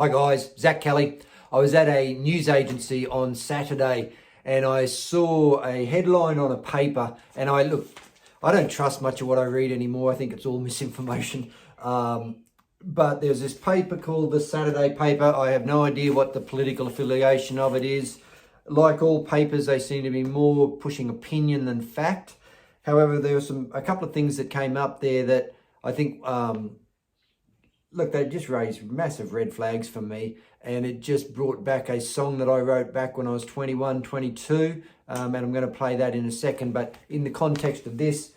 Hi guys, Zach Kelly. I was at a news agency on Saturday and I saw a headline on a paper and I don't trust much of what I read anymore. I think it's all misinformation. But there's this paper called the Saturday paper. I have no idea what the political affiliation of it is. Like all papers, they seem to be more pushing opinion than fact. However, there were a couple of things that came up there that I think, they just raised massive red flags for me. And it just brought back a song that I wrote back when I was 21, 22. And I'm going to play that in a second. But in the context of this,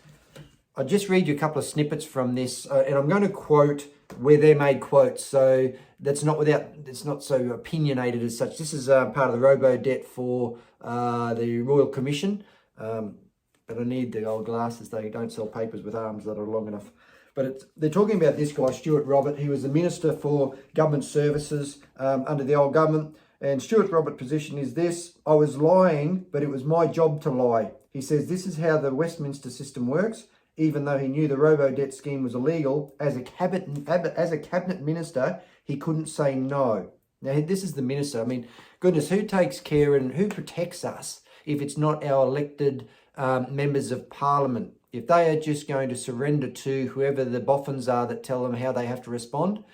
I'll just read you a couple of snippets from this. And I'm going to quote where they're made quotes. So it's not so opinionated as such. This is part of the RoboDebt for the Royal Commission. But I need the old glasses. They don't sell papers with arms that are long enough. But they're talking about this guy, Stuart Robert. He was the Minister for Government Services under the old government. And Stuart Robert's position is this: I was lying, but it was my job to lie. He says this is how the Westminster system works. Even though he knew the RoboDebt scheme was illegal, as a cabinet minister, he couldn't say no. Now, this is the minister. I mean, goodness, who takes care and who protects us if it's not our elected members of parliament? If they are just going to surrender to whoever the boffins are that tell them how they have to respond,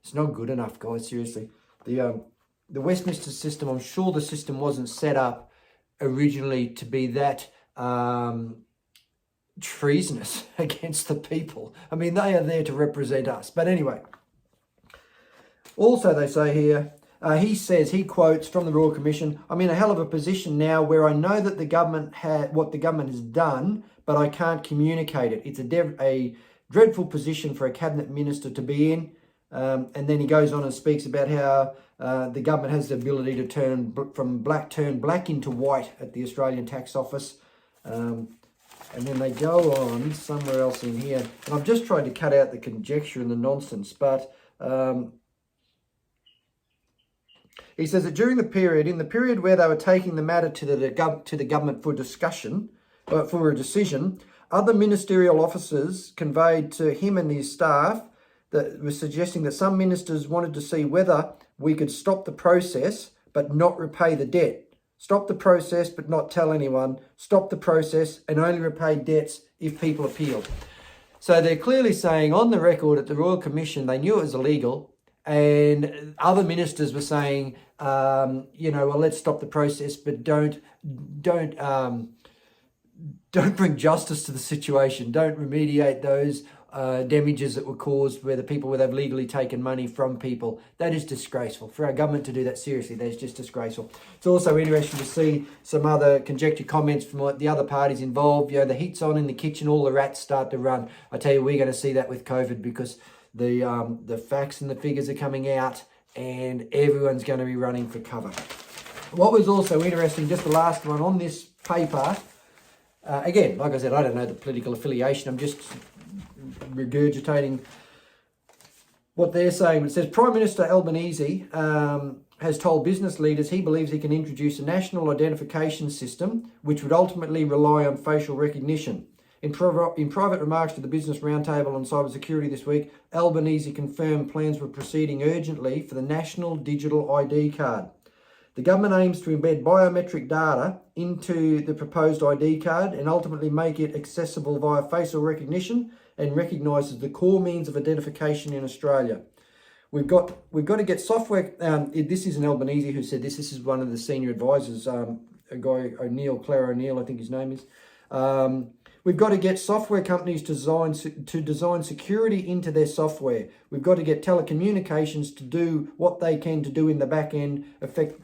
it's not good enough, guys, seriously. The Westminster system, I'm sure the system wasn't set up originally to be that treasonous against the people. I mean, they are there to represent us. But anyway, also they say here, he quotes from the Royal Commission, I'm in a hell of a position now where I know that the government what the government has done, but I can't communicate it. It's a dreadful position for a cabinet minister to be in. And then he goes on and speaks about how the government has the ability to turn black into white at the Australian Tax Office. And then they go on somewhere else in here. And I've just tried to cut out the conjecture and the nonsense, but he says that in the period where they were taking the matter to the government for discussion, for a decision, other ministerial officers conveyed to him and his staff that was suggesting that some ministers wanted to see whether we could stop the process but not repay the debt. Stop the process but not tell anyone. Stop the process and only repay debts if people appealed. So they're clearly saying on the record at the Royal Commission they knew it was illegal, and other ministers were saying, well, let's stop the process, but don't bring justice to the situation. Don't remediate those damages that were caused where the people would have legally taken money from people. That is disgraceful. For our government to do that seriously, that is just disgraceful. It's also interesting to see some other conjecture comments from the other parties involved. The heat's on in the kitchen, all the rats start to run. I tell you, we're going to see that with COVID because the facts and the figures are coming out and everyone's going to be running for cover. What was also interesting, just the last one on this paper, again, like I said, I don't know the political affiliation. I'm just regurgitating what they're saying. It says Prime Minister Albanese has told business leaders he believes he can introduce a national identification system which would ultimately rely on facial recognition. In private remarks to the Business Roundtable on cybersecurity this week, Albanese confirmed plans were proceeding urgently for the National Digital ID Card. The government aims to embed biometric data into the proposed ID card and ultimately make it accessible via facial recognition and recognises the core means of identification in Australia. We've got to get software. This is an Albanese who said this. This is one of the senior advisors, a guy Claire O'Neill, I think his name is. We've got to get software companies to design security into their software. We've got to get telecommunications to do what they can to do in the back end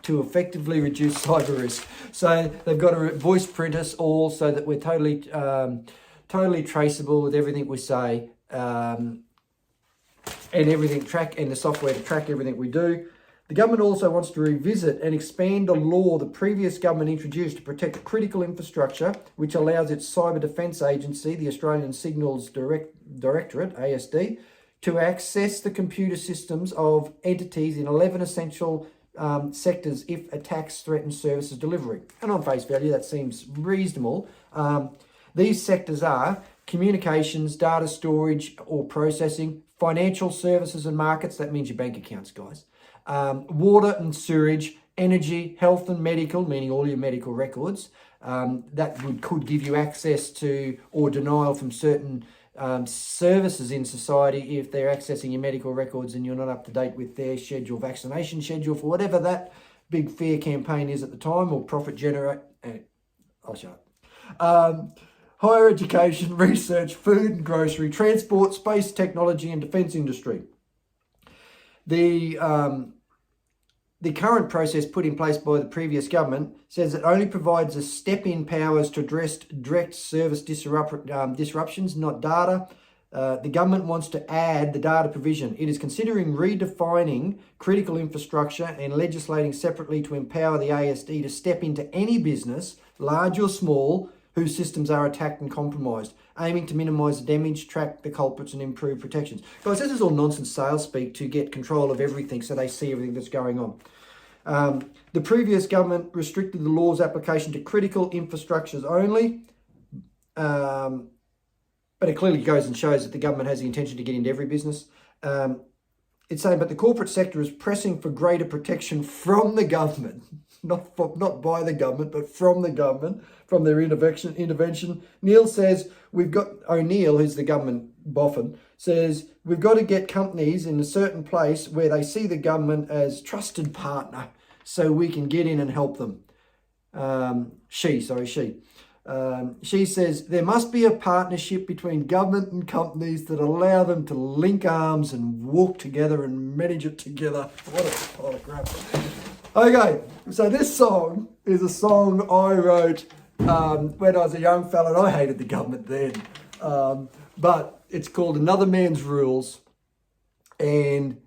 to effectively reduce cyber risk. So they've got to voice print us all so that we're totally traceable with everything we say, and the software to track everything we do. The government also wants to revisit and expand a law the previous government introduced to protect critical infrastructure, which allows its cyber defence agency, the Australian Signals Directorate, ASD, to access the computer systems of entities in 11 essential sectors if attacks threaten services delivery. And on face value, that seems reasonable. These sectors are communications, data storage or processing, financial services and markets, that means your bank accounts, guys. Water and sewage, energy, health and medical, meaning all your medical records. That could give you access to or denial from certain services in society if they're accessing your medical records and you're not up to date with their schedule, vaccination schedule, for whatever that big fear campaign is at the time, or profit generate. I'll shut up. Higher education, research, food and grocery, transport, space, technology and defence industry. The current process put in place by the previous government says it only provides a step-in powers to address direct service disruptions, not data. The government wants to add the data provision. It is considering redefining critical infrastructure and legislating separately to empower the ASD to step into any business, large or small, whose systems are attacked and compromised, aiming to minimise the damage, track the culprits and improve protections. Guys, this is all nonsense sales speak to get control of everything so they see everything that's going on. The previous government restricted the law's application to critical infrastructures only, but it clearly goes and shows that the government has the intention to get into every business. It's saying, but the corporate sector is pressing for greater protection from the government, not by the government, but from the government, from their intervention. O'Neill, who's the government boffin, says, we've got to get companies in a certain place where they see the government as trusted partner so we can get in and help them. She says, there must be a partnership between government and companies that allow them to link arms and walk together and manage it together. What a pile of crap. Okay, so this song is a song I wrote when I was a young fella, and I hated the government then. But it's called Another Man's Rules, and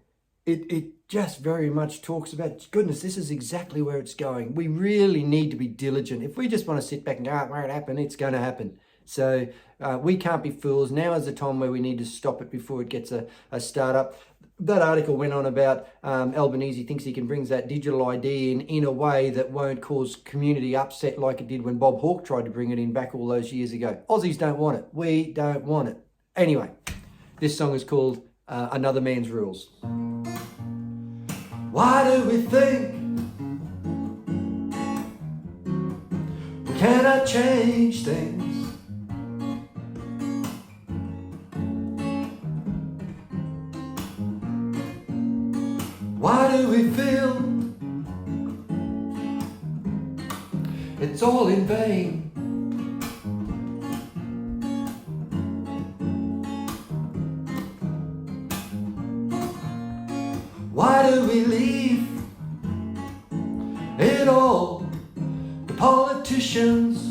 it just very much talks about, goodness, this is exactly where it's going. We really need to be diligent. If we just want to sit back and go, where it happened, it's going to happen. So we can't be fools. Now is the time where we need to stop it before it gets a start-up. That article went on about Albanese thinks he can bring that digital ID in a way that won't cause community upset like it did when Bob Hawke tried to bring it in back all those years ago. Aussies don't want it. We don't want it. Anyway, this song is called Another Man's Rules. Why do we think we cannot change things? Why do we feel it's all in vain? Why do we leave it all to politicians?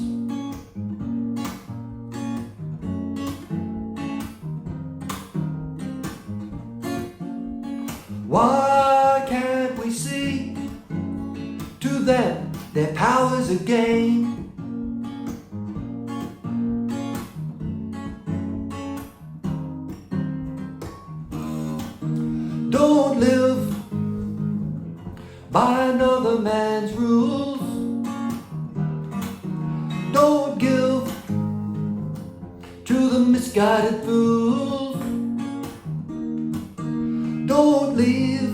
Why can't we see to them their powers again? Don't live by another man's rules. Don't give to the misguided fools. Don't leave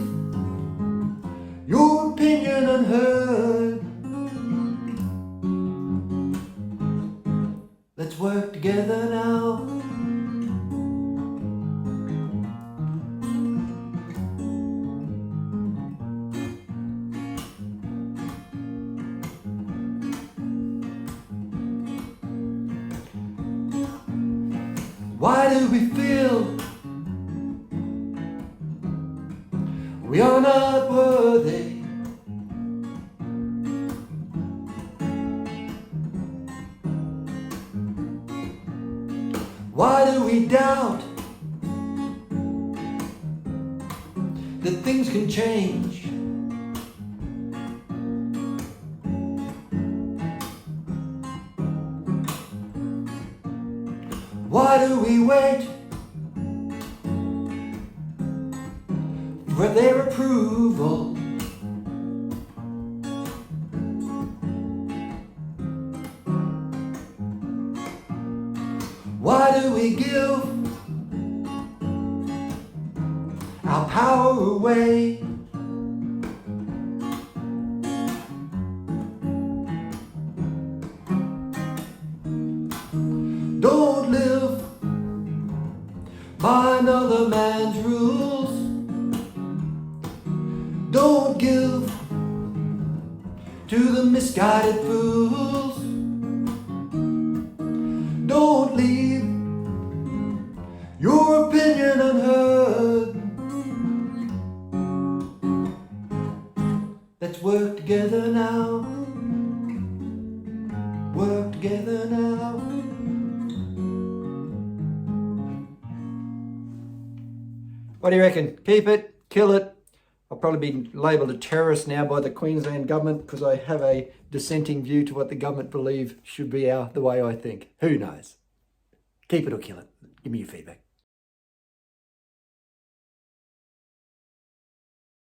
your opinion unheard. Let's work together now. Why do we feel we are not worthy? Why do we doubt that things can change? Why do we wait for their approval? Why do we give our power away. Don't live by another man's rules. Don't give to the misguided fools. Don't leave your opinion unheard. Let's work together now. Work together now. What do you reckon? Keep it? Kill it? I'll probably be labelled a terrorist now by the Queensland government because I have a dissenting view to what the government believe should be the way I think. Who knows? Keep it or kill it. Give me your feedback.